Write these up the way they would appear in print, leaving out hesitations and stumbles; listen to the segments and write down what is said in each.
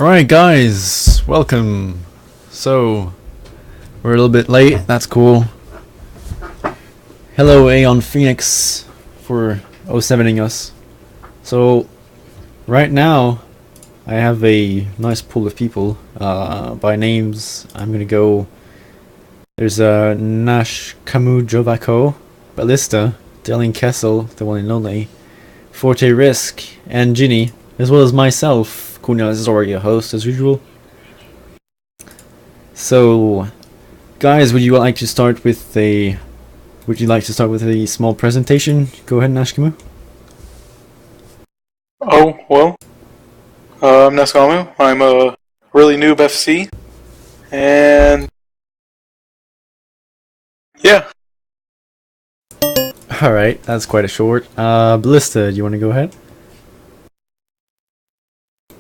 Alright guys, welcome. So, we're a little bit late, that's cool. Hello Aeon Phoenix for 07ing us. So, right now, I have a nice pool of people. By names, I'm gonna go... There's Nash Camus Jovako, Ballista, Delling Kessel, the one and only, Forte Risk, and Ginny, as well as myself. Kunal is already a host as usual. So, guys, would you like to start with a small presentation? Go ahead, Nashkamu. Oh, well, I'm Naskamu. I'm a really noob FC, and yeah. Alright, that's quite a short. Ballista, do you want to go ahead?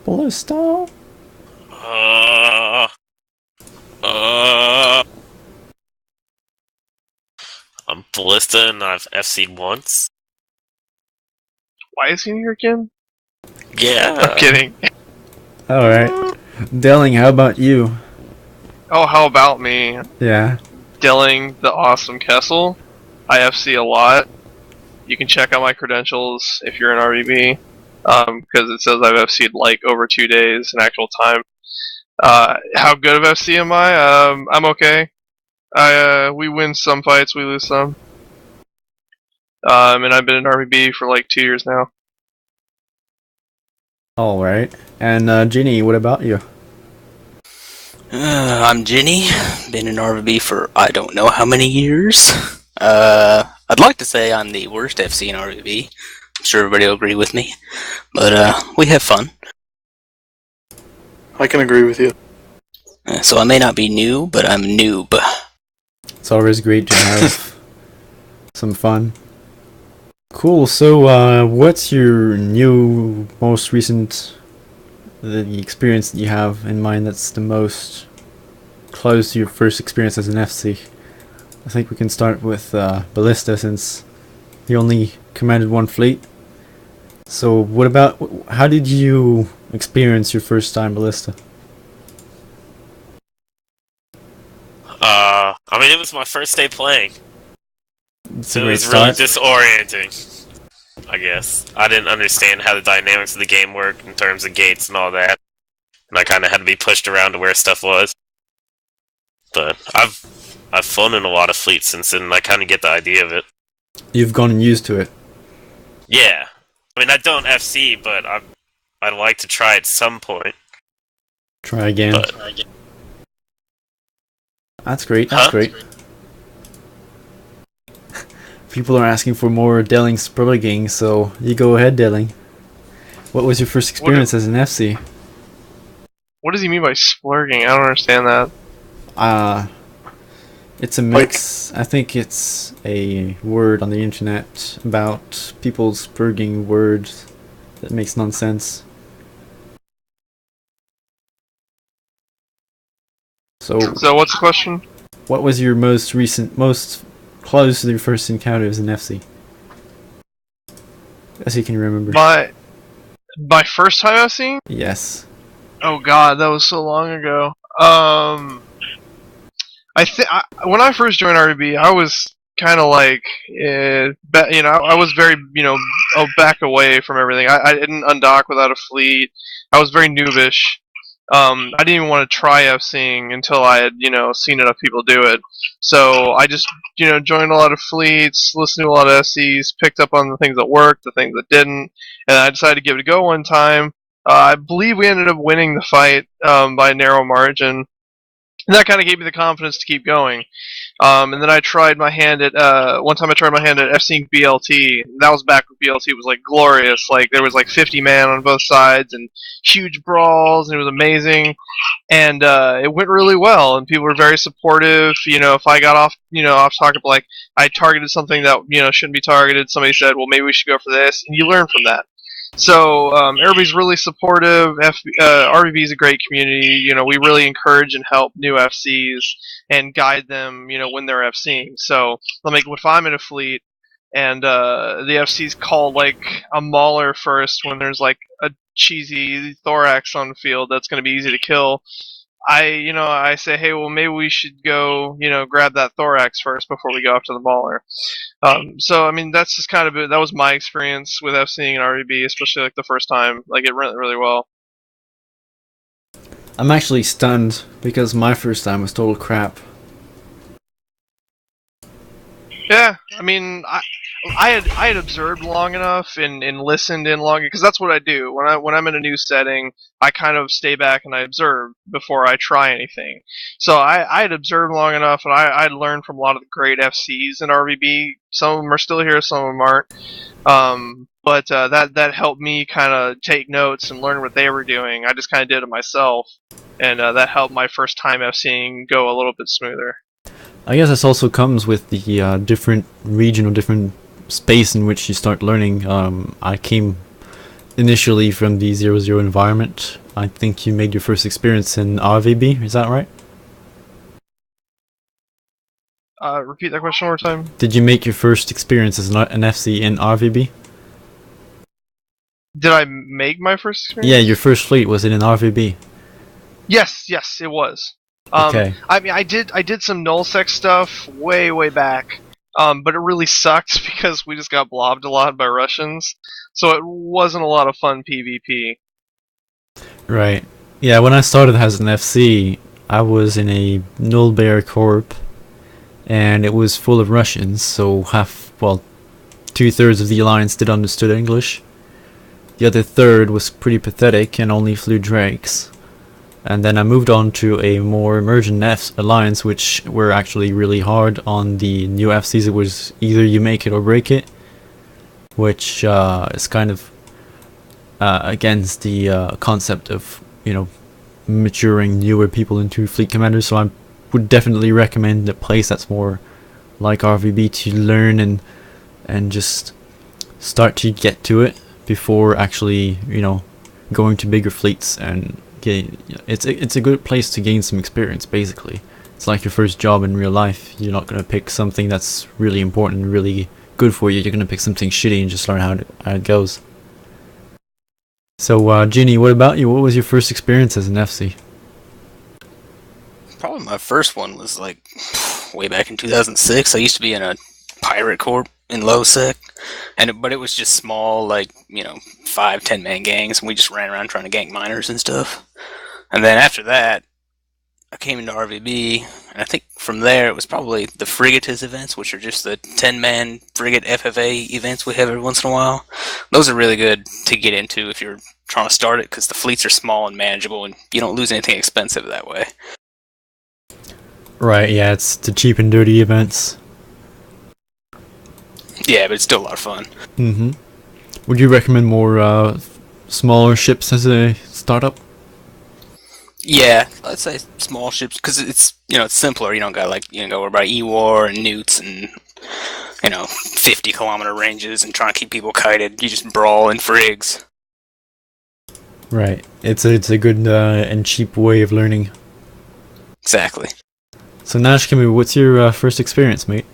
Ballista? I'm Ballista and I've FC'd once. Why is he here again? Yeah. I'm kidding. Alright. Delling, how about you? Oh, how about me? Yeah. Dilling the awesome Kessel. I FC a lot. You can check out my credentials if you're an RVB. Because it says I've FC'd like over 2 days in actual time. How good of FC am I? I'm okay. We win some fights, we lose some. And I've been an RVB for like 2 years now. Alright. And Ginny, what about you? I'm Ginny. Been in RVB for I don't know how many years. I'd like to say I'm the worst FC in RVB. I'm sure everybody will agree with me. But we have fun. I can agree with you. So I may not be new, but I'm a noob. It's always great to have some fun. Cool, so what's your most recent the experience that you have in mind that's the most close to your first experience as an FC? I think we can start with Ballista, since he only commanded one fleet. So how did you experience your first time Ballista? I mean, it was my first day playing. It's So a it great was really start. disorienting, I guess. I didn't understand how the dynamics of the game worked in terms of gates and all that. And I kind of had to be pushed around to where stuff was. But I've flown in a lot of fleets since then, and I kind of get the idea of it. You've gotten used to it. Yeah. I mean, I don't FC, but I'd like to try at some point. Try again. But, That's great, that's great. People are asking for more Delling splurging, so you go ahead, Delling. What was your first experience as an FC? What does he mean by splurging? I don't understand that. It's a mix. I think it's a word on the internet about people splurging words that makes nonsense. So what's the question? what was your most close to your first encounter as an FC? As you can remember. My first time FCing? Yes. Oh god, that was so long ago. When I first joined RVB, I was kind of like, I was very, back away from everything. I didn't undock without a fleet. I was very noobish. I didn't even want to try FCing until I had, seen enough people do it. So I just, joined a lot of fleets, listened to a lot of FCs, picked up on the things that worked, the things that didn't, and I decided to give it a go one time. I believe we ended up winning the fight by a narrow margin. And that kind of gave me the confidence to keep going. And then I tried my hand at one time. I tried my hand at FCing BLT. That was back when BLT was like glorious. Like there was like 50 man on both sides and huge brawls, and it was amazing. And it went really well, and people were very supportive. If I got off target, like I targeted something that shouldn't be targeted, somebody said, "Well, maybe we should go for this," and you learn from that. So everybody's really supportive. RVB is a great community. We really encourage and help new FCs and guide them. When they're FCing. So, if I'm in a fleet, and the FC's called like a mauler first when there's like a cheesy thorax on the field that's going to be easy to kill. I say, hey, well, maybe we should go, grab that thorax first before we go after the mauler. So, I mean, that's just kind of that was my experience with FCing and REB, especially like the first time. Like, it went really well. I'm actually stunned because my first time was total crap. Yeah, I mean, I had observed long enough and listened in long, because that's what I do when I'm in a new setting. I kind of stay back and I observe before I try anything. So I had observed long enough, and I'd learned from a lot of the great FCs in RVB. Some of them are still here, some of them aren't. But that helped me kind of take notes and learn what they were doing. I just kind of did it myself, and that helped my first time FCing go a little bit smoother. I guess this also comes with the different region or different space in which you start learning. I came initially from the 0-0 environment. I think you made your first experience in RVB, is that right? Repeat that question one more time. Did you make your first experience as an FC in RVB? Did I make my first experience? Yeah, your first fleet was in an RVB. Yes, it was. Okay. I mean, I did some nullsec stuff way back, but it really sucked because we just got blobbed a lot by Russians, so it wasn't a lot of fun PvP. Right. Yeah, when I started as an FC, I was in a Null Bear Corp, and it was full of Russians, so 2/3 of the alliance did understood English. The other third was pretty pathetic and only flew Drakes. And then I moved on to a more emergent alliance, which were actually really hard on the new FCs. It was either you make it or break it, which is kind of against the concept of, maturing newer people into fleet commanders. So I would definitely recommend a place that's more like RVB to learn and just start to get to it before actually, going to bigger fleets and it's a good place to gain some experience. Basically, it's like your first job in real life. You're not gonna pick something that's really important and really good for you. You're gonna pick something shitty and just learn how it goes. So, Ginny, what about you? What was your first experience as an FC? Probably my first one was like way back in 2006. I used to be in a pirate corp in low sec, but it was just small, like 5-10 man gangs, and we just ran around trying to gank miners and stuff. And then after that, I came into RVB, and I think from there it was probably the Frigatus events, which are just the 10-man frigate FFA events we have every once in a while. Those are really good to get into if you're trying to start it, because the fleets are small and manageable, and you don't lose anything expensive that way. Right, yeah, it's the cheap and dirty events. Yeah, but it's still a lot of fun. Mm-hmm. Would you recommend more smaller ships as a startup? Yeah, I'd say small ships, because it's it's simpler. You don't got worry about E-War and newts and 50-kilometer ranges and trying to keep people kited. You just brawl in frigs. Right. It's a good and cheap way of learning. Exactly. So Nash, what's your first experience, mate?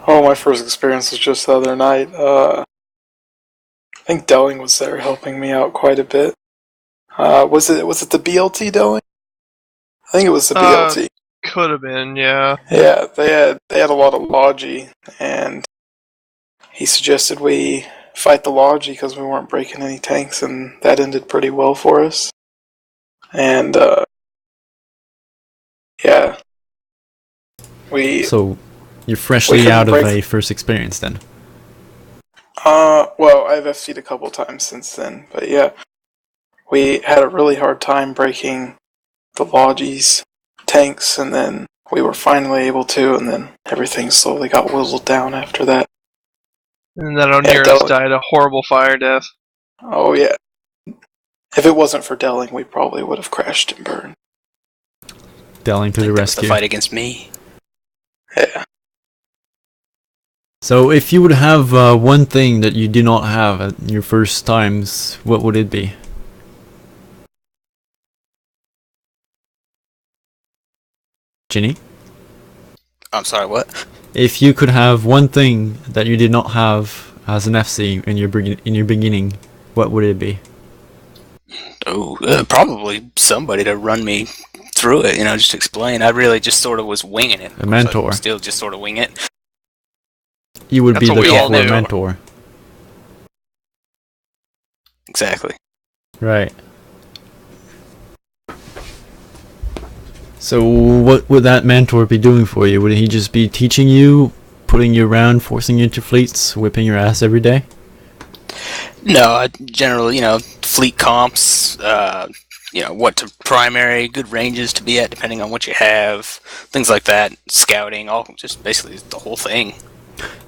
Oh, my first experience was just the other night. I think Delling was there helping me out quite a bit. Was it the BLT Delling? I think it was the BLT. Could have been, yeah. Yeah, they had a lot of Logi, and he suggested we fight the Logi because we weren't breaking any tanks, and that ended pretty well for us. And yeah, So you're freshly out of a first experience then? Well, I've FC'd a couple times since then, but yeah, we had a really hard time breaking the Logi's tanks, and then we were finally able to, and then everything slowly got whittled down after that. And then O'Near's died a horrible fire death. Oh yeah. If it wasn't for Delling, we probably would have crashed and burned. Delling to the rescue. The fight against me. Yeah. So if you would have one thing that you do not have at your first times, what would it be? Ginny? I'm sorry, what? If you could have one thing that you did not have as an FC in your beginning, what would it be? Oh, probably somebody to run me through it, just explain. I really just sort of was winging it. A mentor. I still just sort of wing it. You would That's be what we looking all for a do. mentor. Exactly. Right. So what would that mentor be doing for you? Would he just be teaching you, putting you around, forcing you into fleets, whipping your ass every day? No, generally, fleet comps, what to primary, good ranges to be at depending on what you have, things like that, scouting, all just basically the whole thing.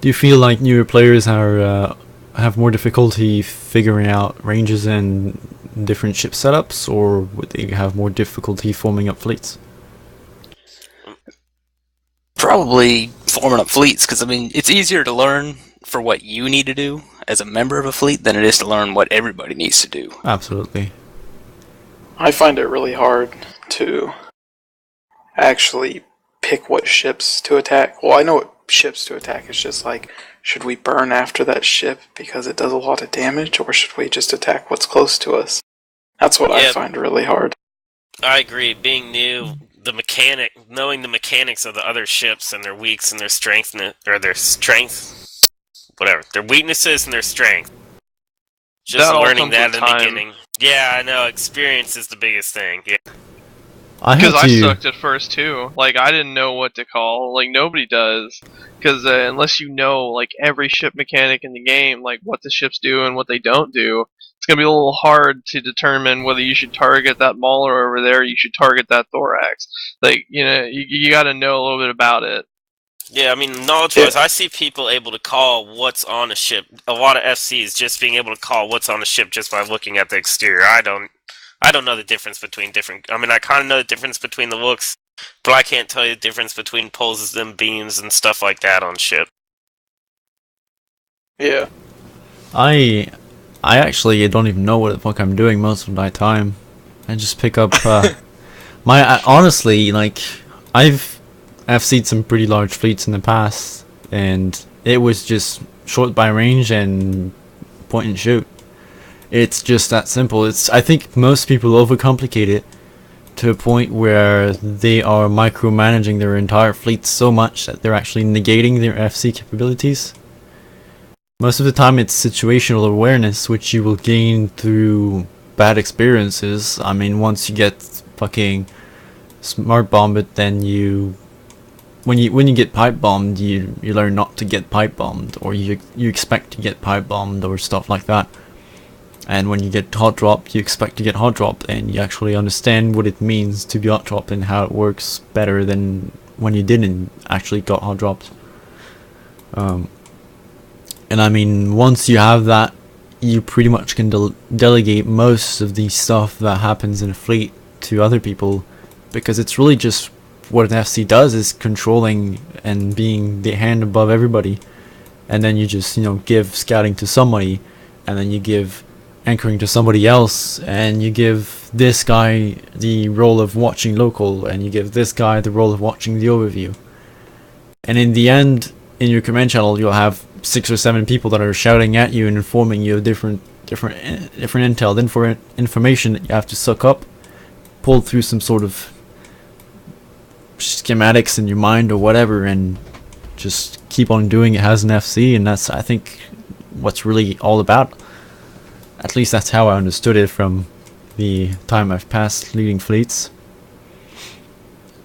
Do you feel like newer players are have more difficulty figuring out ranges and different ship setups, or would they have more difficulty forming up fleets? Probably forming up fleets, because it's easier to learn for what you need to do as a member of a fleet than it is to learn what everybody needs to do. Absolutely. I find it really hard to actually pick what ships to attack. Well, I know what ships to attack. It's just like, should we burn after that ship because it does a lot of damage, or should we just attack what's close to us? That's what I find really hard. I agree. Being new, knowing the mechanics of the other ships and their weaks and their strength, their weaknesses and their strength. Just That all learning comes that with in the time. beginning. Yeah, I know. Experience is the biggest thing. Yeah. Because I sucked at first too. Like, I didn't know what to call. Like, nobody does. Because unless you know, like, every ship mechanic in the game, like, what the ships do and what they don't do, it's going to be a little hard to determine whether you should target that Mauler over there or you should target that Thorax. Like, you got to know a little bit about it. Yeah, knowledge-wise, I see people able to call what's on a ship. A lot of FCs just being able to call what's on a ship just by looking at the exterior. I don't know the difference between different... I kind of know the difference between the looks, but I can't tell you the difference between pulses and beams and stuff like that on ship. Yeah. I actually don't even know what the fuck I'm doing most of my time. I just pick up honestly, like, I've FC'd some pretty large fleets in the past, and it was just short by range and point and shoot. It's just that simple. I think most people overcomplicate it to a point where they are micromanaging their entire fleet so much that they're actually negating their FC capabilities. Most of the time it's situational awareness, which you will gain through bad experiences. Once you get fucking smart bombed, then when you get pipe bombed, you learn not to get pipe bombed, or you expect to get pipe bombed or stuff like that. And when you get hot dropped, you expect to get hot dropped, and you actually understand what it means to be hot dropped and how it works better than when you didn't actually got hot dropped. And once you have that, you pretty much can delegate most of the stuff that happens in a fleet to other people, because it's really just what an FC does is controlling and being the hand above everybody. And then you just, give scouting to somebody, and then you give anchoring to somebody else, and you give this guy the role of watching local, and you give this guy the role of watching the overview. And in the end, in your command channel, you'll have 6 or 7 people that are shouting at you and informing you of different intel, information that you have to suck up, pull through some sort of schematics in your mind or whatever, and just keep on doing it as an FC. And that's, I think, what's really all about. At least that's how I understood it from the time I've passed leading fleets.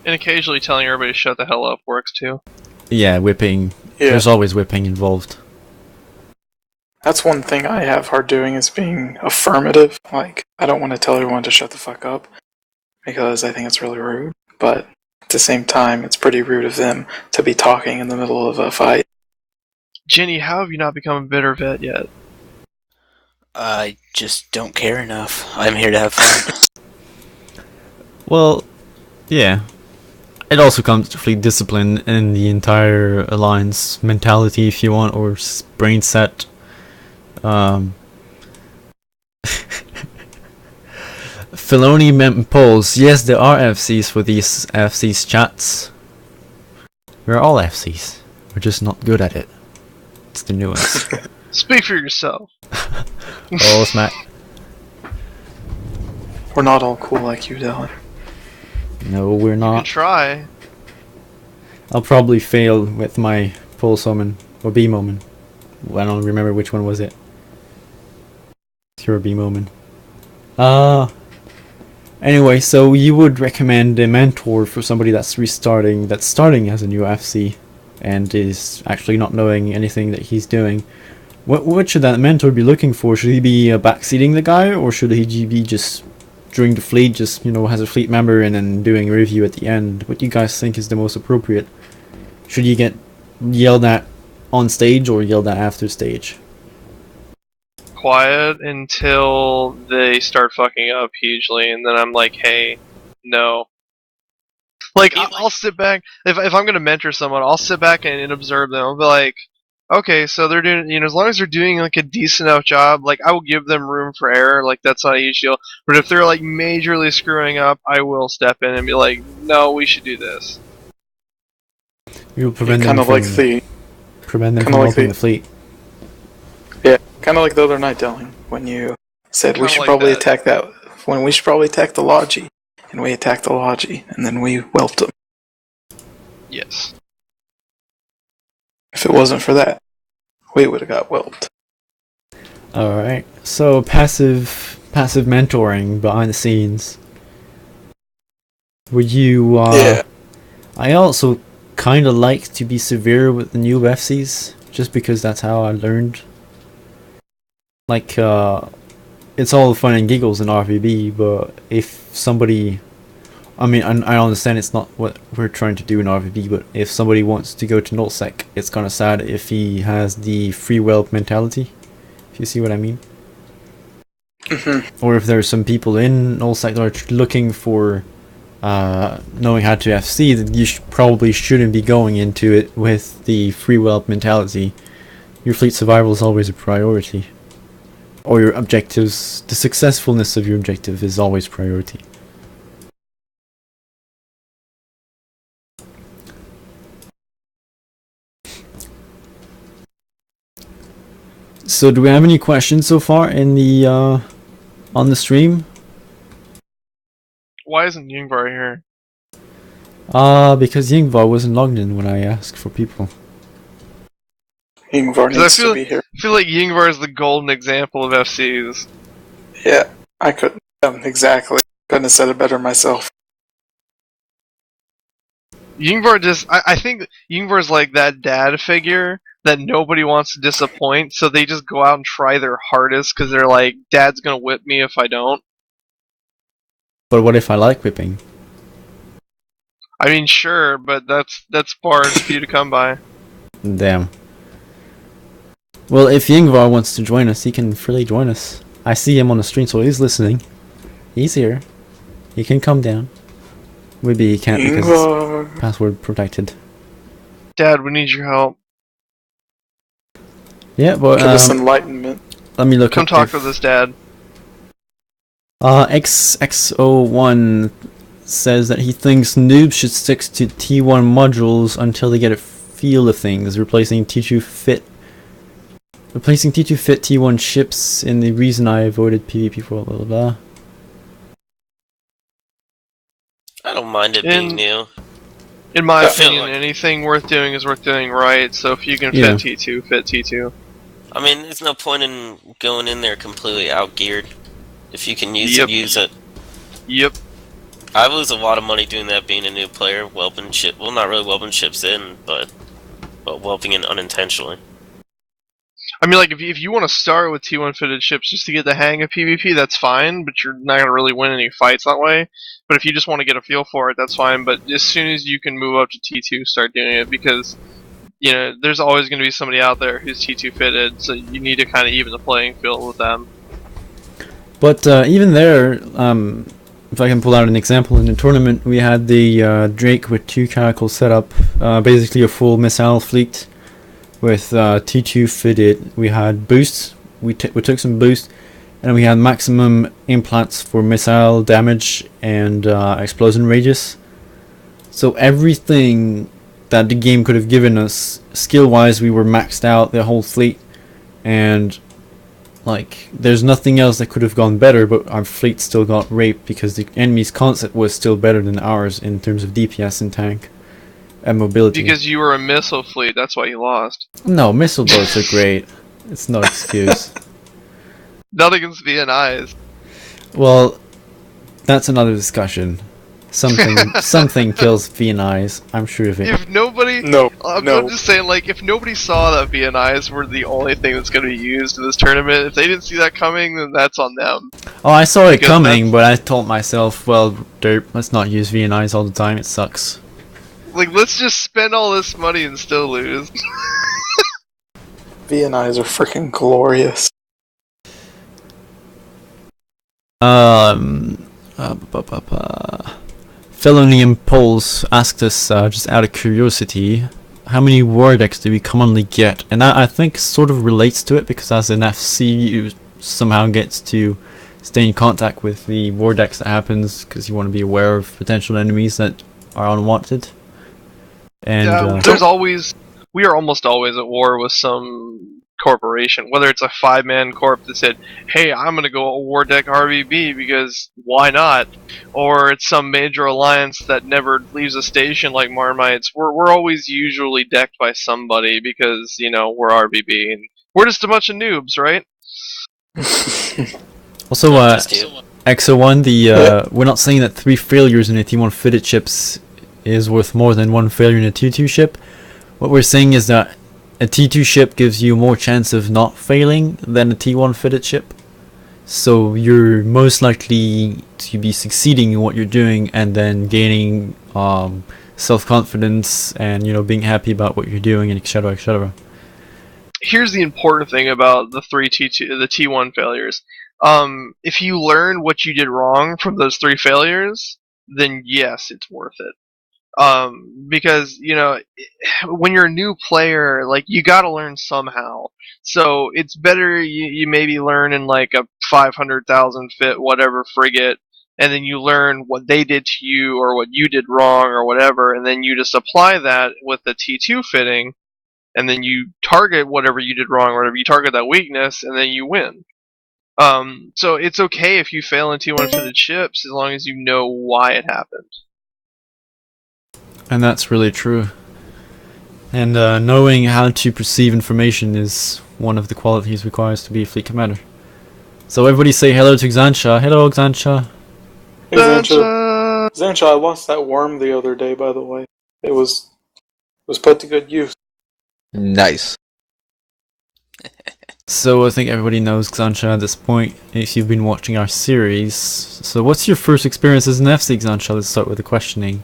And occasionally telling everybody to shut the hell up works too. Yeah, whipping. Yeah. There's always whipping involved. That's one thing I have hard doing, is being affirmative. Like, I don't want to tell everyone to shut the fuck up, because I think it's really rude. But at the same time, it's pretty rude of them to be talking in the middle of a fight. Jenny, how have you not become a bitter vet yet? I just don't care enough. I'm here to have fun. Well, yeah. It also comes to fleet discipline and the entire alliance mentality, if you want, or brain set. Filoni polls. Yes, there are FCs for these FC's chats. We're all FCs. We're just not good at it. It's the nuance. Speak for yourself. Oh, smack. We're not all cool like you, Dylan. No, we're You not. try. I'll probably fail with my full summon or B moment. I don't remember which one was it. It's your B moment. Anyway, so you would recommend a mentor for somebody that's starting as a new FC, and is actually not knowing anything that he's doing. What should that mentor be looking for? Should he be backseating the guy, or should he be just during the fleet, just has a fleet member and then doing a review at the end? What do you guys think is the most appropriate? Should you get yelled at on stage or yelled at after stage? Quiet until they start fucking up hugely, and then I'm like, hey, no. Like, I'll sit back, if I'm gonna mentor someone, I'll sit back and observe them. I'll be like, okay, so they're doing, as long as they're doing like a decent enough job, like I will give them room for error, like that's not a huge deal. But if they're like majorly screwing up, I will step in and be like, no, we should do this. You'll prevent Kind them of from like the helping the fleet. yeah, kind of like the other night, Dylan, when you said we Kinda should like probably that. attack that. When we should probably attack the Logi, and we attacked the Logi, and then we whelped them. Yes. If it wasn't for that, we would have got whelped. Alright, so passive mentoring behind the scenes. Would you, Yeah. I also kinda like to be severe with the new FCs, just because that's how I learned. Like, it's all fun and giggles in RVB, but if somebody... I mean, I understand it's not what we're trying to do in RVB, but if somebody wants to go to nullsec, it's kinda sad if he has the free whelp mentality. If you see what I mean. Or if there's some people in nullsec that are looking for knowing how to FC, then you probably shouldn't be going into it with the free whelp mentality. Your fleet survival is always a priority. Or your objectives, the successfulness of your objective is always priority. So do we have any questions so far in the on the stream? Why isn't Yingvar here? Because Yingvar wasn't logged in when I asked for people. Ingvar 'Cause I needs to be here. feel like Yingvar is the golden example of FCs. Yeah, I couldn't. Exactly. Couldn't have said it better myself. Yingvar just, I think Yingvar is like that dad figure that nobody wants to disappoint, so they just go out and try their hardest because they're like, Dad's gonna whip me if I don't. But what if I like whipping? I mean, sure, but that's bars for you to come by. Damn. Well, if Yingvar wants to join us, he can freely join us. I see him on the stream, so he's listening. He's here. He can come down. Maybe he can't because Ingvar. it's password protected. Dad, we need your help. Yeah, but Give us enlightenment. let me look Come up talk if- with us, Dad. XX01 says that he thinks noobs should stick to T1 modules until they get a feel of things, replacing T2 fit T1 ships in the reason I avoided PvP for blah blah blah. I don't mind it being new. In my I feel opinion, like- anything worth doing is worth doing right, so if you can Yeah. fit T2, fit T2. I mean, there's no point in going in there completely outgeared. If you can use Yep. it, use it. Yep. I lose a lot of money doing that being a new player, whelping ship. Well, not really whelping ships in, but whelping in unintentionally. I mean, like, if you want to start with T1 fitted ships just to get the hang of PvP, that's fine, but you're not going to really win any fights that way. But if you just want to get a feel for it, that's fine. But as soon as you can move up to T2, start doing it, because, there's always going to be somebody out there who's T2 fitted, so you need to kind of even the playing field with them. But even there, if I can pull out an example, in the tournament we had the Drake with 2 caracals set up, basically a full missile fleet with T2 fitted. We had boosts, we took some boost, and we had maximum implants for missile damage and explosion radius. So everything that the game could have given us. Skill-wise, we were maxed out, the whole fleet, and like there's nothing else that could have gone better, but our fleet still got raped because the enemy's concept was still better than ours in terms of DPS and tank and mobility. Because you were a missile fleet, that's why you lost. No, missile boats are great. It's no excuse. Not against VNIs. Well, that's another discussion. Something kills VNIs. I'm sure of it. If nobody, No, I'm no. just saying, like, if nobody saw that VNIs were the only thing that's going to be used in this tournament, if they didn't see that coming, then that's on them. Oh, I saw it Because coming, but I told myself, well, derp, let's not use VNIs all the time. It sucks. Like, let's just spend all this money and still lose. VNIs are freaking glorious. Felonium Poles asked us, just out of curiosity, how many war decks do we commonly get? And that, I think, sort of relates to it, because as an FC, you somehow gets to stay in contact with the war decks that happens, because you want to be aware of potential enemies that are unwanted. And Yeah, we are almost always at war with some corporation, whether it's a 5-man corp that said, hey, I'm gonna go a war deck RVB because why not, or it's some major alliance that never leaves a station like Marmites. We're always usually decked by somebody because, you know, we're RVB and we're just a bunch of noobs, right? also, Just you. Exo1, we're not saying that 3 failures in a T1 fitted ships is worth more than 1 failure in a T2 ship. What we're saying is that a T2 ship gives you more chance of not failing than a T1 fitted ship. So you're most likely to be succeeding in what you're doing and then gaining self-confidence and, you know, being happy about what you're doing, and etc, etc. Here's the important thing about the T1 failures. If you learn what you did wrong from those 3 failures, then yes, it's worth it. Because, you know, when you're a new player, like, you gotta learn somehow. So it's better you maybe learn in like a 500,000 fit whatever frigate, and then you learn what they did to you or what you did wrong or whatever, and then you just apply that with the T2 fitting, and then you target whatever you did wrong or whatever, you target that weakness, and then you win. So it's okay if you fail in T1 fitted ships as long as you know why it happened. And that's really true. And knowing how to perceive information is one of the qualities required to be a fleet commander. So everybody say hello to Xancha. Hello, Xancha. Hey, Xancha, I lost that worm the other day, by the way. It was put to good use. Nice. So I think everybody knows Xancha at this point, if you've been watching our series. So what's your first experience as an FC, Xancha? Let's start with the questioning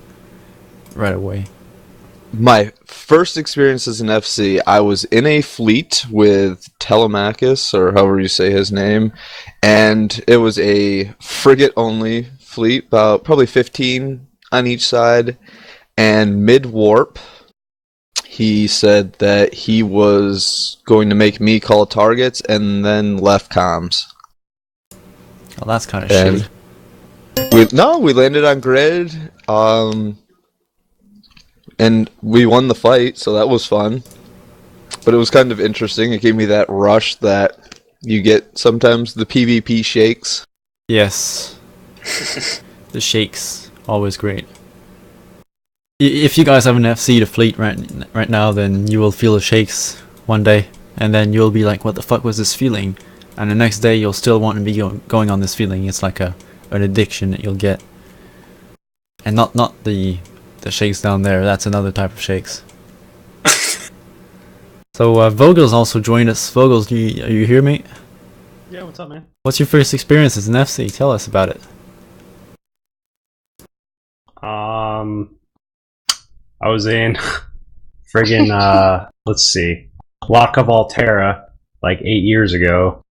right away. My first experience as an FC, I was in a fleet with Telemachus, or however you say his name, and it was a frigate-only fleet, about probably 15 on each side, and mid-warp, he said that he was going to make me call targets, and then left comms. Well, that's kind of shitty. We landed on grid, and we won the fight, so that was fun. But it was kind of interesting. It gave me that rush that you get sometimes, the PvP shakes. Yes. The shakes, always great. If you guys have an FC to fleet right now, then you will feel the shakes one day, and then you'll be like, what the fuck was this feeling? And the next day you'll still want to be going on this feeling. It's like an addiction that you'll get. And not the shakes down there, that's another type of shakes. So Vogel's also joined us. Vogels, are you here, mate? Yeah, what's up, man? What's your first experience as an FC? Tell us about it. I was in friggin' let's see, Block of Altera like 8 years ago,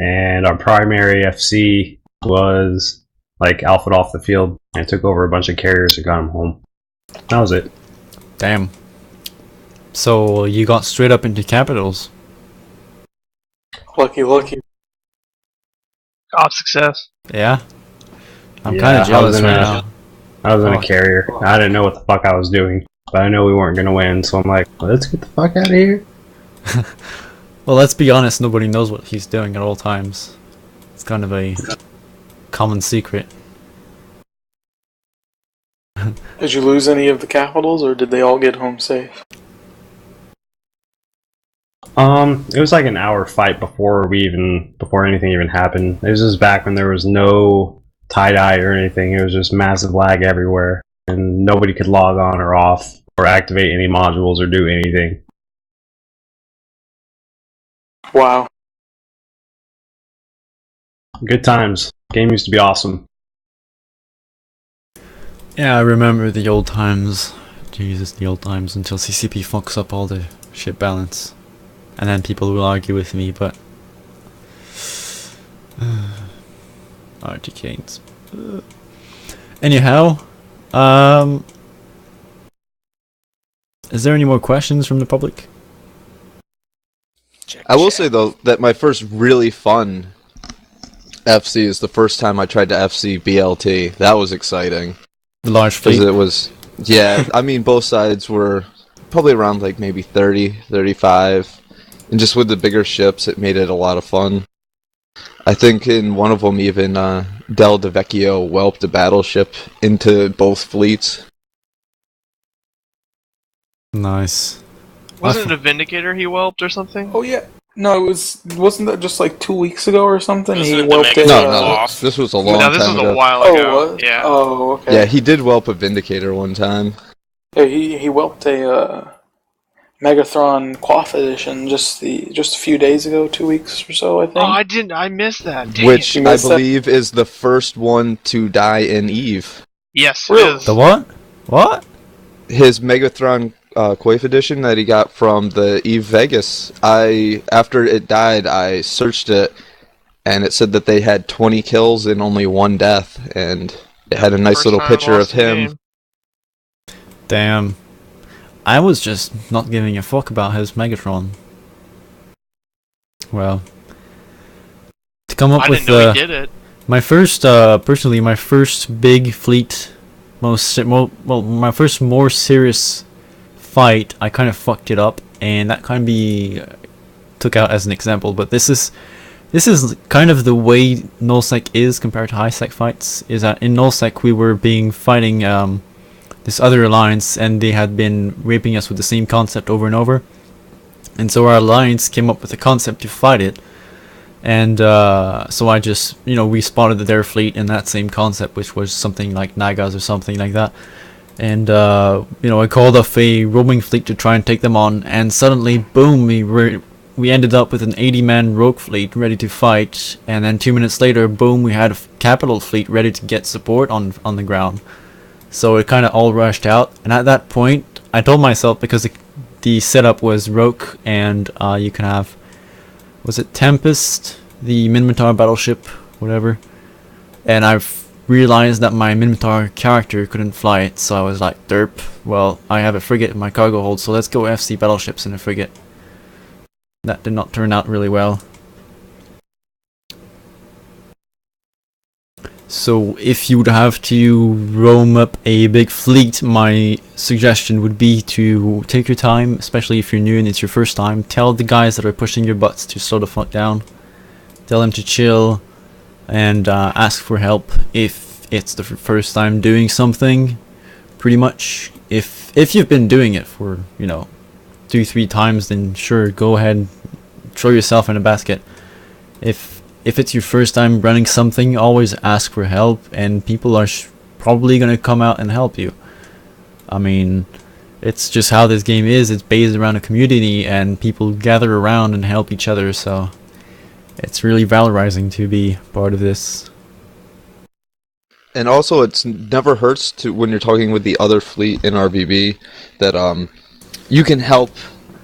and our primary FC was like Alpha off the field, and took over a bunch of carriers and got them home. That was it. Damn. So you got straight up into capitals. Lucky. Op success. Yeah. I'm Yeah, kind of jealous I was in right a- now. I was in a carrier. I didn't know what the fuck I was doing. but I know we weren't gonna win, so I'm like, let's get the fuck out of here. Well, let's be honest, nobody knows what he's doing at all times. It's kind of a common secret. Did you lose any of the capitals, or did they all get home safe? It was like an hour fight before anything even happened. It was just back when there was no tie-dye or anything. It was just massive lag everywhere, and nobody could log on or off or activate any modules or do anything. Wow. Good times. Game used to be awesome. Yeah, I remember the old times. Jesus, the old times until CCP fucks up all the ship balance. And then people will argue with me, but... RTKs. Anyhow, is there any more questions from the public? I will say though that my first really fun FC is the first time I tried to FC BLT. That was exciting. The large fleet? Because it was, yeah, I mean both sides were probably around like maybe 30, 35. And just with the bigger ships, it made it a lot of fun. I think in one of them even Del DeVecchio whelped a battleship into both fleets. Nice. Wasn't it a Vindicator he whelped or something? Oh yeah. No, wasn't that just like 2 weeks ago or something? Was He it whelped the a... No, this was a long No, this time was ago. a while Oh, ago. what? Yeah. Oh, okay. Yeah, he did whelp a Vindicator one time. Yeah, he whelped a Megathron Quaff edition just a few days ago, 2 weeks or so, I think. Oh, I missed that. Dang Which it. You I missed that? believe is the first one to die in EVE. Yes, Really? it is. The what? What? His Megathron Quaif edition that he got from the EVE Vegas. After it died, I searched it, and it said that they had 20 kills and only 1 death, and it had a nice First little time picture lost of the him. game. Damn. I was just not giving a fuck about his Megatron. Well, to come up I with didn't know he did it. my first, personally, my first big fleet, my first more serious fight, I kind of fucked it up, and that kind of be took out as an example. But this is This is kind of the way nullsec is compared to highsec fights, is that in nullsec we were fighting this other alliance, and they had been raping us with the same concept over and over, and so our alliance came up with a concept to fight it, and so I just, we spotted their fleet in that same concept, which was something like Nagas or something like that, and I called off a roaming fleet to try and take them on, and suddenly, boom, we ended up with an 80-man rogue fleet ready to fight, and then 2 minutes later, boom, we had a capital fleet ready to get support on the ground. So it kind of all rushed out, and at that point, I told myself, because the setup was rogue, and you can have, was it Tempest, the Minmatar battleship, whatever, and I've realized that my Minmatar character couldn't fly it, so I was like, derp, well, I have a frigate in my cargo hold, so let's go FC battleships in a frigate. That did not turn out really well. So if you would have to roam up a big fleet, my suggestion would be to take your time, especially if you're new and it's your first time. Tell the guys that are pushing your butts to slow the fuck down. Tell them to chill, and ask for help if it's the first time doing something. Pretty much, if you've been doing it for 2-3 times, then sure, go ahead, throw yourself in a basket. If it's your first time running something, always ask for help, and people are probably gonna come out and help you. I mean, it's just how this game is. It's based around a community, and people gather around and help each other, so it's really valorizing to be part of this. And also, it's never hurts to, when you're talking with the other fleet in RBB, that you can help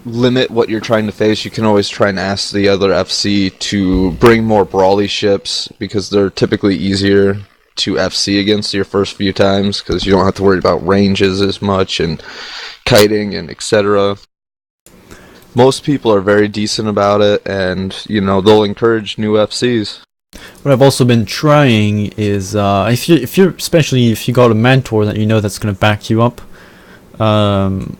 limit what you're trying to face. You can always try and ask the other FC to bring more brawly ships, because they're typically easier to FC against your first few times, because you don't have to worry about ranges as much and kiting and etc. Most people are very decent about it, and they'll encourage new FCs. What I've also been trying is, especially if you got a mentor that that's going to back you up, and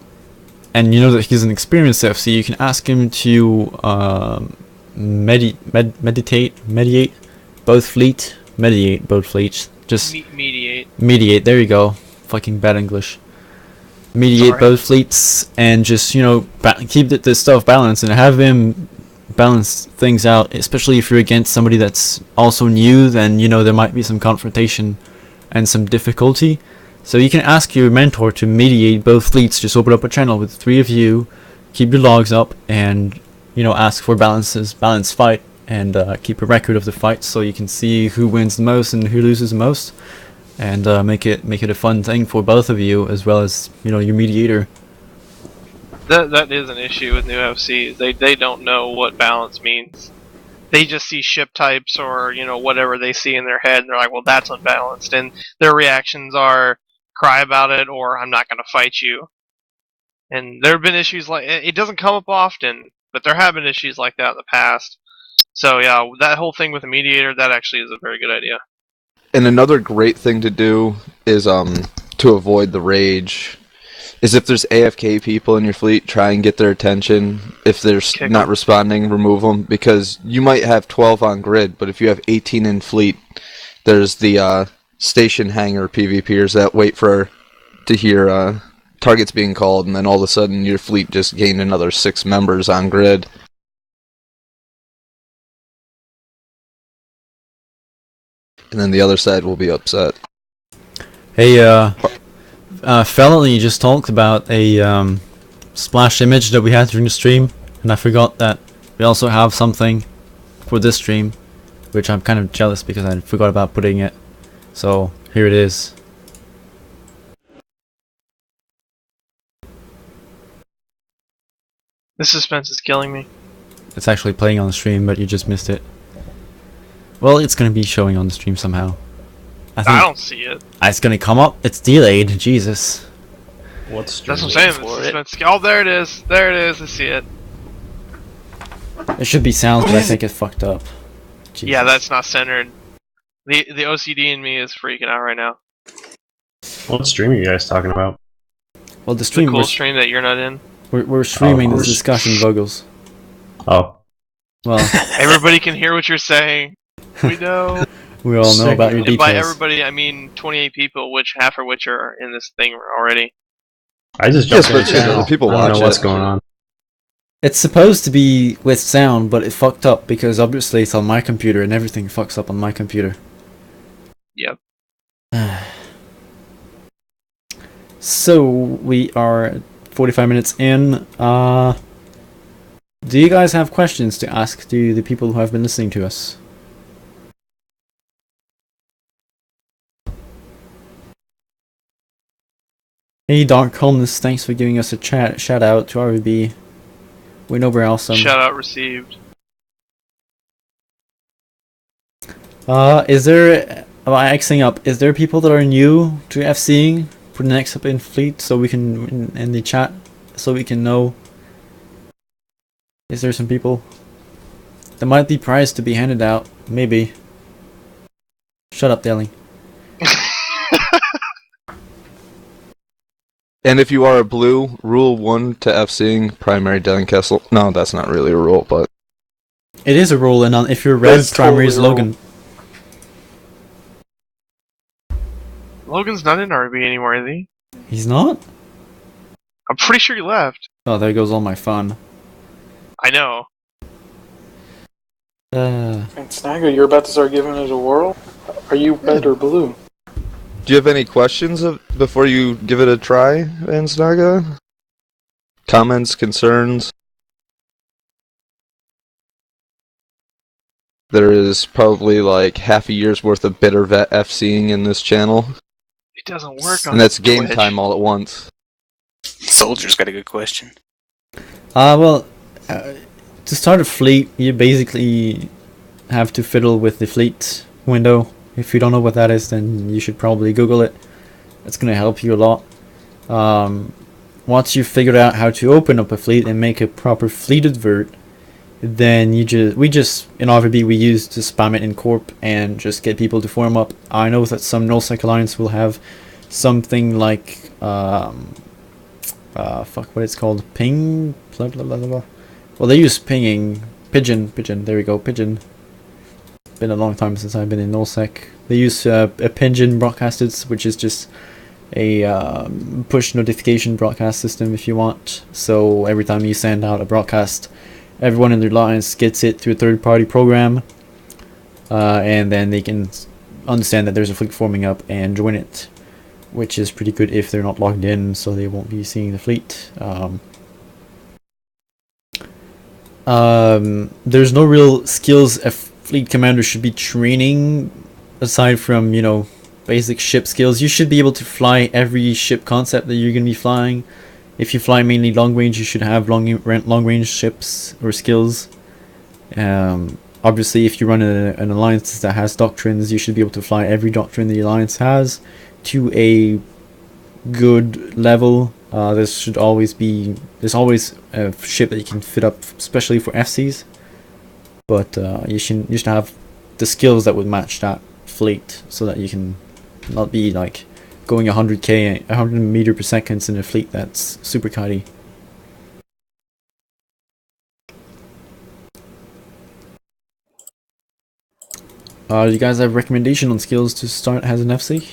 you know that he's an experienced FC, you can ask him to mediate both fleets. Just mediate. There you go. Fucking bad English. Mediate Sorry. both fleets and just keep the stuff balanced and have him balance things out. Especially if you're against somebody that's also new, then there might be some confrontation and some difficulty. So you can ask your mentor to mediate both fleets. Just open up a channel with 3 of you, keep your logs up, and ask for balanced fight, and keep a record of the fights so you can see who wins the most and who loses the most, and make it a fun thing for both of you as well as your mediator. That is an issue with new FC. They don't know what balance means. They just see ship types or whatever they see in their head, and they're like, well, that's unbalanced, and their reactions are cry about it or I'm not going to fight you. And there have been issues like it doesn't come up often, but there have been issues like that in the past. So yeah, that whole thing with a mediator, that actually is a very good idea. And another great thing to do is to avoid the rage is if there's AFK people in your fleet, try and get their attention. If they're not responding, remove them, because you might have 12 on grid, but if you have 18 in fleet, there's the station hanger PvPers that wait to hear targets being called, and then all of a sudden your fleet just gained another 6 members on grid. And then the other side will be upset. Hey, Felony just talked about a splash image that we had during the stream, and I forgot that we also have something for this stream, which I'm kind of jealous because I forgot about putting it. So here it is. This suspense is killing me. It's actually playing on the stream, but you just missed it. Well, it's gonna be showing on the stream somehow. I don't see it. It's gonna come up. It's delayed. Jesus. What's That's what I'm saying. The suspense. Oh, there it is. There it is. I see it. It should be sounds, but I think it fucked up. Jesus. Yeah, that's not centered. The OCD in me is freaking out right now. What stream are you guys talking about? Well, the The stream. cool stream that you're not in. We're streaming this discussion, Vogels. Oh. Well, Everybody can hear what you're saying. We know. we all know about your And by details. everybody, I mean 28 people, which half of which are in this thing already. I just Yes, jumped but in the the channel. people I don't watch know what's it. going on. It's supposed to be with sound, but it fucked up because obviously it's on my computer and everything fucks up on my computer. Yep. So we are 45 minutes in. Do you guys have questions to ask to the people who have been listening to us? Hey Dark Columnist, thanks for giving us a shout out to RVB. We know we're awesome. Shout out received. Is there, about Xing up, is there people that are new to FCing for the next up in fleet so we can, in the chat, so we can know? Is there some people? There might be prize to be handed out, maybe. Shut up, Daly. And if you are a blue, rule 1 to FCing, primary Dylan Kessel. No, that's not really a rule, but... It is a rule, and if you're red, That's primary is totally a Logan. Logan's not in RB anymore, is he? He's not? I'm pretty sure he left. Oh, there goes all my fun. I know. And Snagger, you're about to start giving it a whirl? Are you red or blue? Do you have any questions before you give it a try, Vansnaga? Comments, concerns? There is probably like half a year's worth of bitter vet FCing in this channel. It doesn't work on And that's game Twitch. time all at once. Soldier's got a good question. Well, to start a fleet, you basically have to fiddle with the fleet window. If you don't know what that is, then you should probably Google it. It's going to help you a lot. Once you've figured out how to open up a fleet and make a proper fleet advert, then we just in RVB we use to spam it in Corp and just get people to form up. I know that some nullsec alliance will have something like fuck, what it's called? Ping? Blah, blah, blah, blah, blah. Well, they use pinging. Pigeon. There we go, Pigeon. Been a long time since I've been in nullsec. They use a Pigeon broadcasted, which is just a push notification broadcast system if you want. So every time you send out a broadcast, everyone in their alliance gets it through a third-party program, and then they can understand that there's a fleet forming up and join it, which is pretty good if they're not logged in, so they won't be seeing the fleet. There's no real skills a fleet commander should be training aside from, you know, basic ship skills. You should be able to fly every ship concept that you're going to be flying. If you fly mainly long range, you should have long range ships or skills. Obviously, if you run an alliance that has doctrines, you should be able to fly every doctrine the alliance has to a good level. There's always a ship that you can fit up, especially for FCs. But you should have the skills that would match that fleet, so that you can not be like going 100 meter per second in a fleet that's super kitey. Do you guys have recommendation on skills to start as an FC?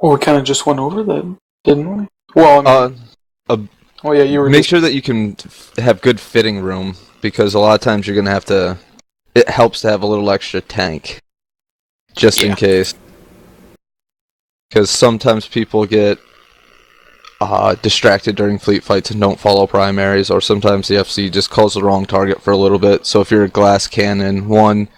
Well, we kind of just went over that, didn't we? Well, I mean, oh yeah, you were. Make sure that you can have good fitting room, because a lot of times you're going to have to... It helps to have a little extra tank, just in case. Because sometimes people get distracted during fleet fights and don't follow primaries, or sometimes the FC just calls the wrong target for a little bit. So if you're a glass cannon, one,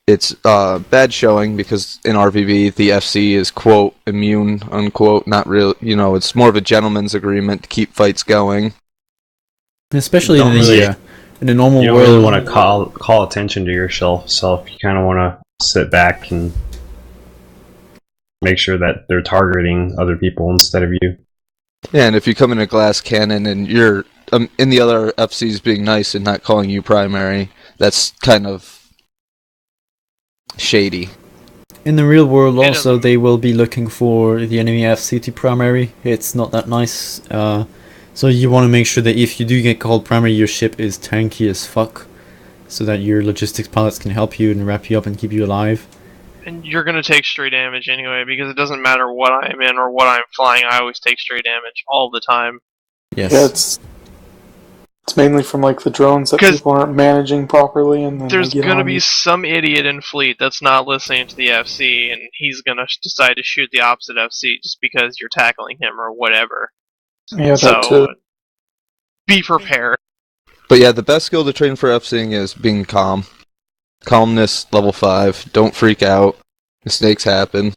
it's bad showing, because in RVB the FC is, quote, immune, unquote, not real, you know, it's more of a gentleman's agreement to keep fights going. Especially in the normal you don't world. really want to call attention to yourself. You kind of want to sit back and make sure that they're targeting other people instead of you. Yeah, and if you come in a glass cannon and you're in the other FCs being nice and not calling you primary, that's kind of shady. In the real world also, they will be looking for the enemy FC to primary. It's not that nice. So you want to make sure that if you do get called primary, your ship is tanky as fuck, so that your logistics pilots can help you and wrap you up and keep you alive. And you're gonna take straight damage anyway, because it doesn't matter what I'm in or what I'm flying, I always take straight damage all the time. Yes. Yeah, it's mainly from like the drones that people aren't managing properly, and then there's gonna be some idiot in fleet that's not listening to the FC, and he's gonna decide to shoot the opposite FC just because you're tackling him or whatever. Yeah, so that too. Be prepared. But yeah, the best skill to train for FCing is being calm. Calmness, level 5. Don't freak out. Mistakes happen.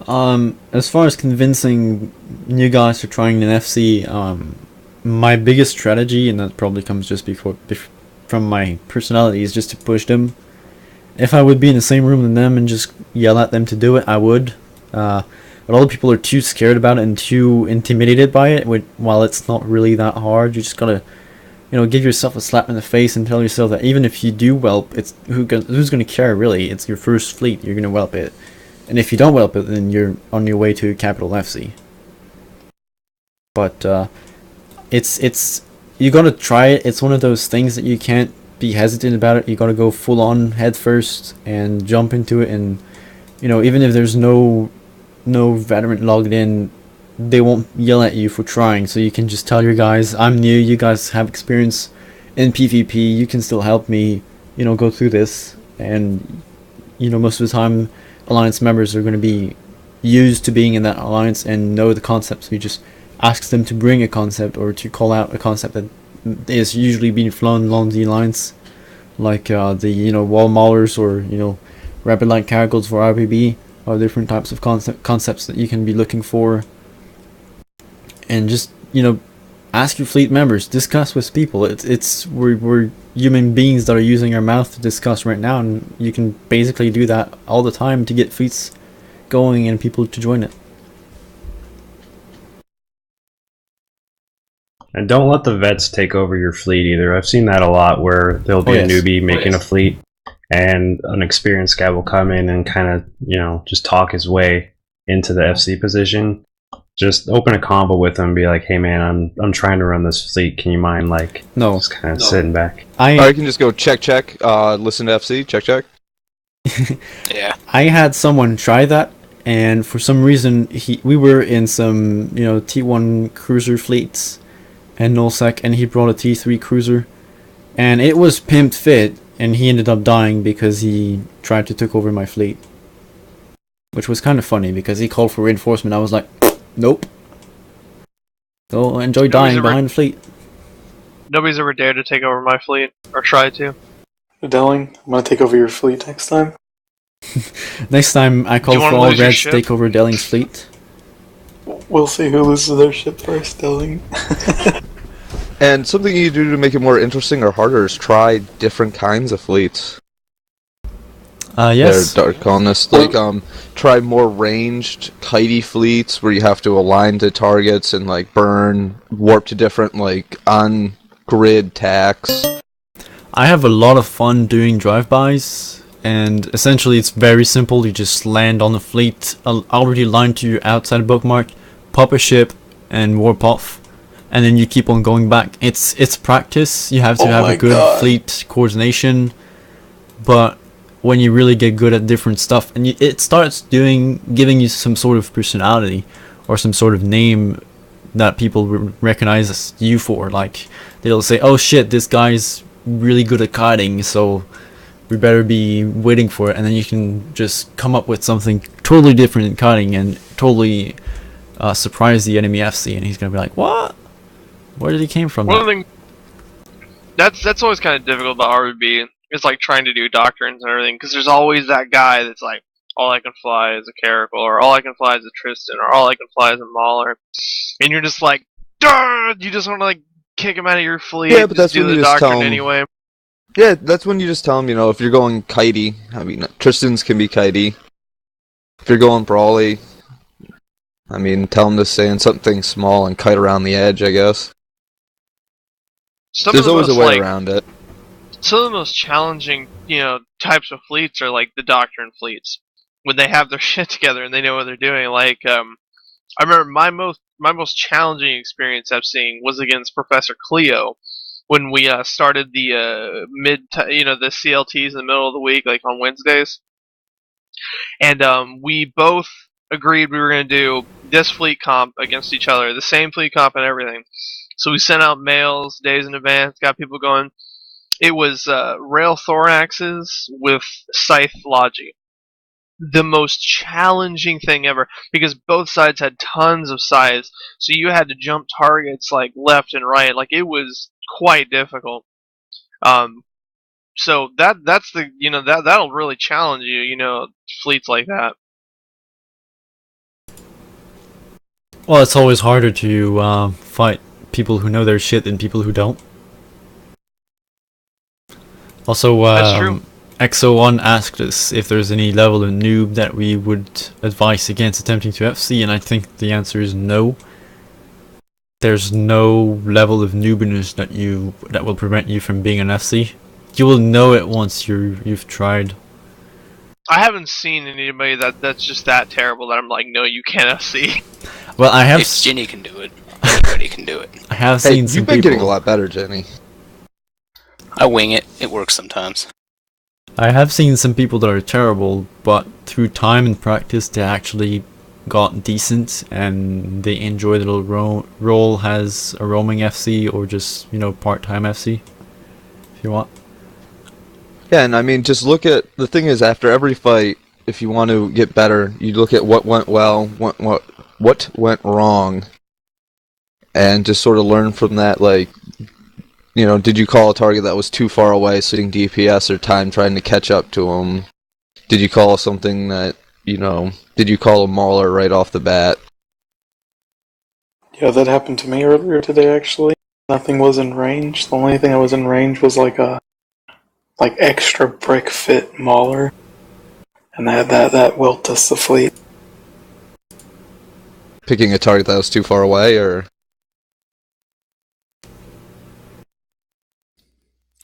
As far as convincing new guys to trying an FC, my biggest strategy, and that probably comes just from my personality, is just to push them. If I would be in the same room with them and just yell at them to do it, I would. But a lot of people are too scared about it and too intimidated by it. While it's not really that hard, you just gotta, you know, give yourself a slap in the face and tell yourself that even if you do whelp, it's who's gonna care really? It's your first fleet. You're gonna whelp it, and if you don't whelp it, then you're on your way to capital FC. But it's you gotta try it. It's one of those things that you can't be hesitant about it. You gotta go full on head first and jump into it, and you know, even if there's no veteran logged in, they won't yell at you for trying. So you can just tell your guys, I'm new, you guys have experience in PvP, you can still help me, you know, go through this. And you know, most of the time alliance members are going to be used to being in that alliance and know the concepts. We just ask them to bring a concept or to call out a concept that is usually being flown along the alliance, like the, you know, wall maulers, or, you know, rapid light caragles for RPB, or different types of concepts that you can be looking for. And just, you know, ask your fleet members, discuss with people. We're human beings that are using our mouth to discuss right now, and you can basically do that all the time to get fleets going and people to join it. And don't let the vets take over your fleet either. I've seen that a lot, where there'll be a newbie making a fleet, and an experienced guy will come in and kind of, you know, just talk his way into the FC position, just open a combo with them and be like, hey man, I'm trying to run this fleet. Can you mind like No. just kind of sitting back? Or you can just go check, listen to FC, check. Yeah. I had someone try that, and for some reason we were in some T1 cruiser fleets and nullsec, and he brought a T3 cruiser, and it was pimped fit, and he ended up dying because he tried to take over my fleet, which was kind of funny because he called for reinforcement. I was like, nope, go enjoy dying behind the fleet. Nobody's ever dared to take over my fleet, or try to. Delling, I'm gonna take over your fleet next time. Next time I call you for wanna all lose your reds to ship? take over Delling's fleet. We'll see who loses their ship first, Delling. And something you do to make it more interesting or harder is try different kinds of fleets. Yes. They're colonists. Like, try more ranged, kitey fleets where you have to align to targets and like burn, warp to different like on-grid tacks. I have a lot of fun doing drive-bys, and essentially it's very simple. You just land on a fleet already aligned to your outside bookmark, pop a ship, and warp off, and then you keep on going back. It's practice. You have to have a good fleet coordination, but when you really get good at different stuff, and it starts giving you some sort of personality or some sort of name that people recognize you for. Like, they'll say, oh shit, this guy's really good at kiting, so we better be waiting for it, and then you can just come up with something totally different in kiting and totally surprise the enemy FC, and he's gonna be like, what? Where did he came from? One thing that's always kind of difficult about RB. It's like trying to do doctrines and everything, because there's always that guy that's like, all I can fly is a Caracal, or all I can fly is a Tristan, or all I can fly is a Mauler, and you're just like, duh! You just want to like kick him out of your fleet. Yeah, but that's do when the you just tell doctrine him. anyway. Yeah, that's when you just tell them, if you're going kitey, I mean, Tristans can be kitey. If you're going brawly, I mean, tell them to stay in something small and kite around the edge, I guess. There's always a way around it. Some of the most challenging, types of fleets are like the doctrine fleets, when they have their shit together and they know what they're doing. Like, I remember my most challenging experience FCing was against Professor Cleo, when we started the the CLTs in the middle of the week, like on Wednesdays, and we both agreed we were going to do this fleet comp against each other, the same fleet comp and everything. So we sent out mails days in advance, got people going. It was rail thoraxes with scythe logi. The most challenging thing ever, because both sides had tons of scythes, so you had to jump targets like left and right. Like, it was quite difficult. So that's the that'll really challenge you, fleets like that. Well, it's always harder to fight people who know their shit than people who don't. Also, That's true. XO1 asked us if there's any level of noob that we would advise against attempting to FC, and I think the answer is no. There's no level of noobiness that will prevent you from being an FC. You will know it once you've tried. I haven't seen anybody that's just that terrible that I'm like, no, you can't FC. Well, I have. If Ginny can do it, anybody can do it. I have Hey, seen some you've been people. getting a lot better, Jenny. I wing it. It works sometimes. I have seen some people that are terrible, but through time and practice, they actually got decent, and they enjoy the little role as a roaming FC or just part-time FC, if you want. Yeah, and I mean, just look at the thing is, after every fight, if you want to get better, you look at what went well, what went wrong, and just sort of learn from that. Like, did you call a target that was too far away, sitting DPS or time trying to catch up to them? Did you call something that, did you call a mauler right off the bat? Yeah, that happened to me earlier today, actually. Nothing was in range. The only thing that was in range was like a extra brick fit mauler. And that wilt us the fleet. Picking a target that was too far away, or...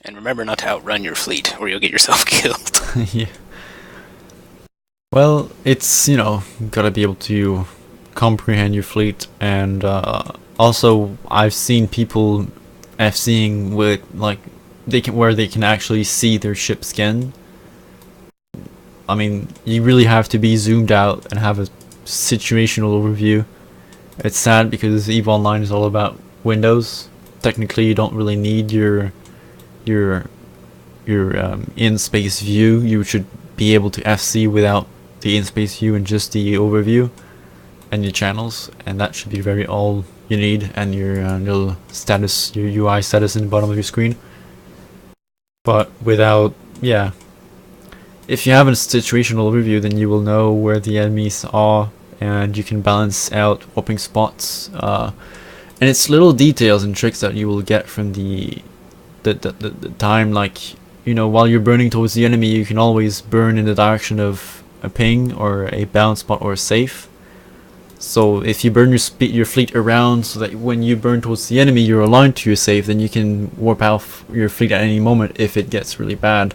And remember not to outrun your fleet, or you'll get yourself killed. Yeah. Well, it's, you know, gotta be able to comprehend your fleet, and also I've seen people FCing with like where they can actually see their ship skin. I mean, you really have to be zoomed out and have a situational overview. It's sad because EVE Online is all about windows. Technically, you don't really need your in-space view. You should be able to FC without the in-space view and just the overview and your channels, and that should be very all you need, and your little status, your UI status in the bottom of your screen. But without, yeah, if you have a situational overview, then you will know where the enemies are, and you can balance out warping spots. And it's little details and tricks that you will get from the time, like, you know, while you're burning towards the enemy, you can always burn in the direction of a ping or a bounce spot or a safe. So if you burn your fleet around so that when you burn towards the enemy you're aligned to your safe, then you can warp out your fleet at any moment if it gets really bad.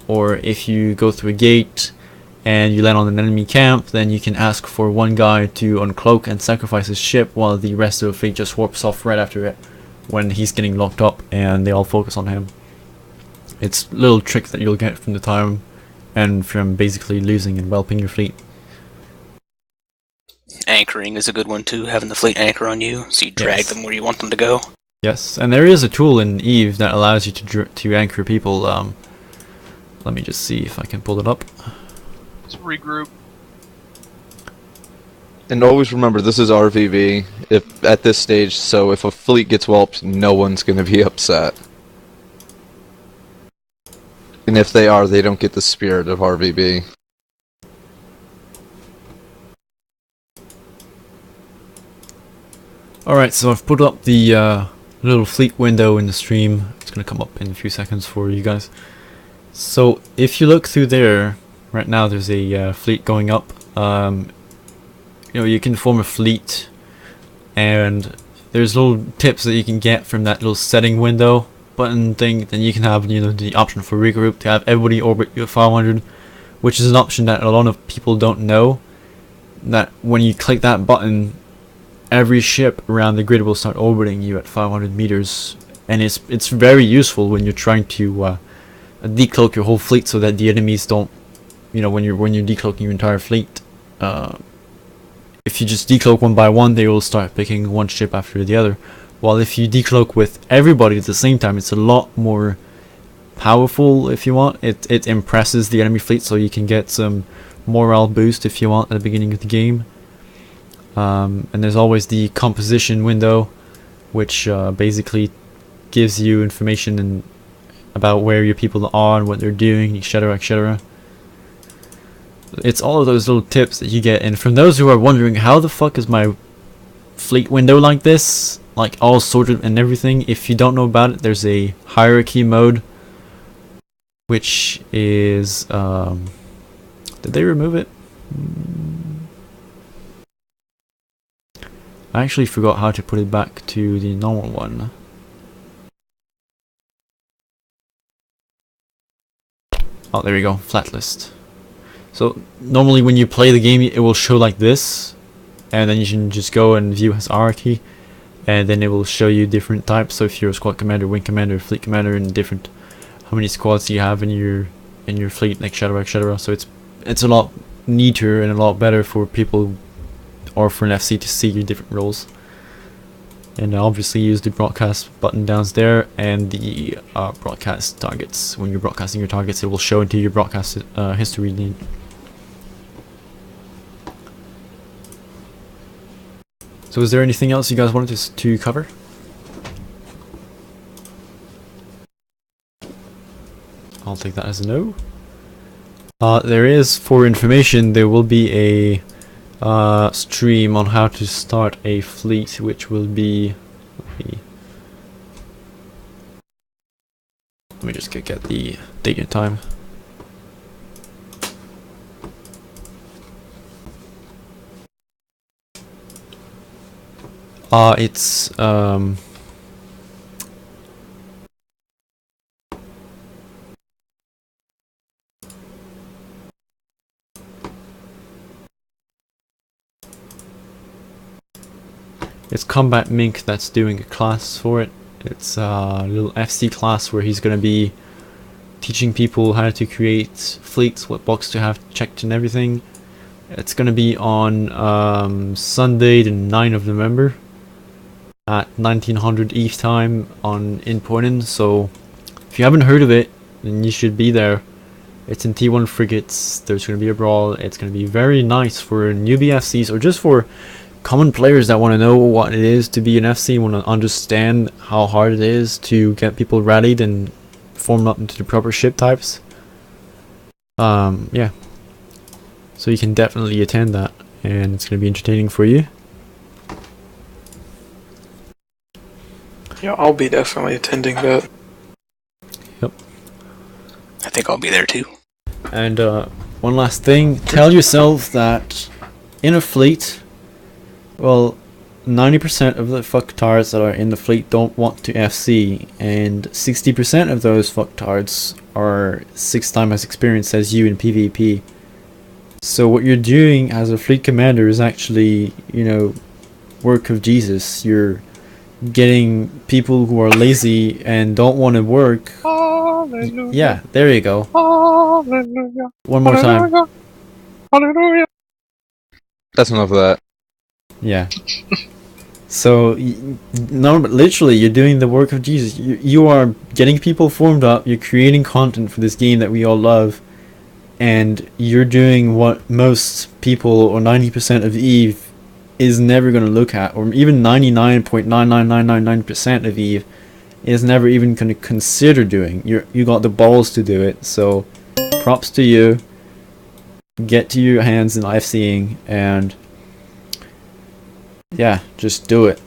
Or if you go through a gate and you land on an enemy camp, then you can ask for one guy to uncloak and sacrifice his ship while the rest of the fleet just warps off right after it when he's getting locked up and they all focus on him. It's little tricks that you'll get from the time and from basically losing and whelping your fleet. Anchoring is a good one too, having the fleet anchor on you, so you drag them where you want them to go. Yes, and there is a tool in EVE that allows you to anchor people. Let me just see if I can pull it up. Let's regroup. And always remember, this is RVV. If at this stage, so if a fleet gets whelped, no one's going to be upset. And if they are, they don't get the spirit of RVB. Alright, so I've put up the little fleet window in the stream. It's going to come up in a few seconds for you guys. So if you look through there, right now there's a fleet going up. You know, you can form a fleet, and there's little tips that you can get from that little setting window button thing. Then you can have, you know, the option for regroup to have everybody orbit you at 500, which is an option that a lot of people don't know. That when you click that button, every ship around the grid will start orbiting you at 500 meters, and it's very useful when you're trying to decloak your whole fleet so that the enemies don't, you know, when you're decloaking your entire fleet. If you just decloak one by one, they will start picking one ship after the other. While if you decloak with everybody at the same time, it's a lot more powerful. If you want, it impresses the enemy fleet, so you can get some morale boost if you want at the beginning of the game. And there's always the composition window, which basically gives you information about where your people are and what they're doing, etc., etc. It's all of those little tips that you get. And from those who are wondering, how the fuck is my fleet window like this, like all sorted and everything, if you don't know about it, there's a hierarchy mode, which is did they remove it? I actually forgot how to put it back to the normal one. Oh, there we go, flat list. So normally when you play the game, it will show like this, and then you can just go and view his hierarchy, and then it will show you different types. So if you're a squad commander, wing commander, fleet commander, and different how many squads you have in your fleet, etc., etc. So it's a lot neater and a lot better for people or for an FC to see your different roles. And obviously use the broadcast button down there and the broadcast targets. When you're broadcasting your targets, it will show into your broadcast history link. So is there anything else you guys wanted to cover? I'll take that as a no. There is, for information, there will be a stream on how to start a fleet, which will be, let me just get the date and time. It's It's Combat Mink that's doing a class for it. It's a little FC class where he's going to be teaching people how to create fleets, what box to have checked and everything. It's going to be on Sunday the 9th of November at 1900 ETH time in Poinen. So if you haven't heard of it, then you should be there. It's in T1 frigates. There's going to be a brawl. It's going to be very nice for newbie FCs or just for common players that want to know what it is to be an FC, want to understand how hard it is to get people rallied and formed up into the proper ship types. Yeah. So you can definitely attend that, and it's going to be entertaining for you. Yeah, I'll be definitely attending that. Yep. I think I'll be there too. And one last thing, tell yourself that in a fleet, well, 90% of the fucktards that are in the fleet don't want to FC, and 60% of those fucktards are 6 times as experienced as you in PvP. So what you're doing as a fleet commander is actually, you know, work of Jesus. You're getting people who are lazy and don't want to work. Hallelujah. Yeah, there you go. Hallelujah. One more time. Hallelujah. Hallelujah. That's enough of that. Yeah. So, no, but literally, you're doing the work of Jesus. You are getting people formed up. You're creating content for this game that we all love, and you're doing what most people, or 90% of Eve, is never going to look at, or even 99.99999% of Eve is never even going to consider doing. You got the balls to do it. So, props to you. Get to your hands in FCing and yeah, just do it.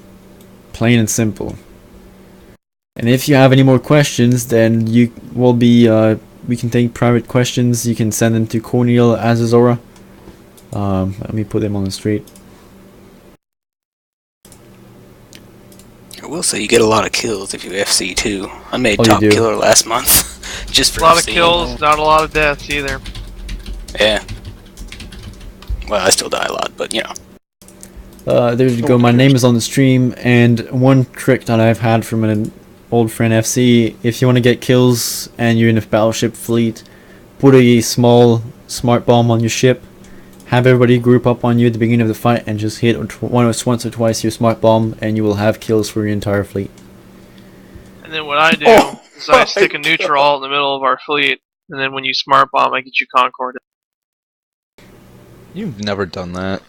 Plain and simple. And if you have any more questions, then you will be we can take private questions. You can send them to Cornel Azazora. Let me put them on the street. I will say you get a lot of kills if you FC too. I made Oh, you top do? killer last month. Just for A lot of FC. kills, not a lot of deaths either. Yeah. Well, I still die a lot, but you know. There you go. My name is on the stream, and one trick that I've had from an old friend FC, if you want to get kills and you're in a battleship fleet, put a small smart bomb on your ship, have everybody group up on you at the beginning of the fight, and just hit once or twice your smart bomb, and you will have kills for your entire fleet. And then what I do is I stick a neutral in the middle of our fleet, and then when you smart bomb, I get you concorded. You've never done that.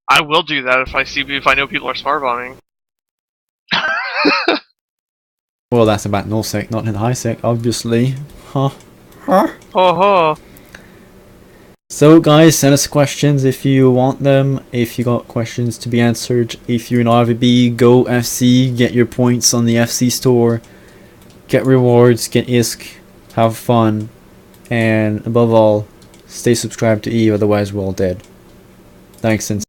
I will do that if I know people are smart bombing. Well, that's about null sec, not in high sec, obviously. Huh. Ho ho. So guys, send us questions if you want them, if you got questions to be answered. If you're in RVB, go FC, get your points on the FC store, get rewards, get ISK, have fun, and above all, stay subscribed to Eve, otherwise we're all dead. Thanks and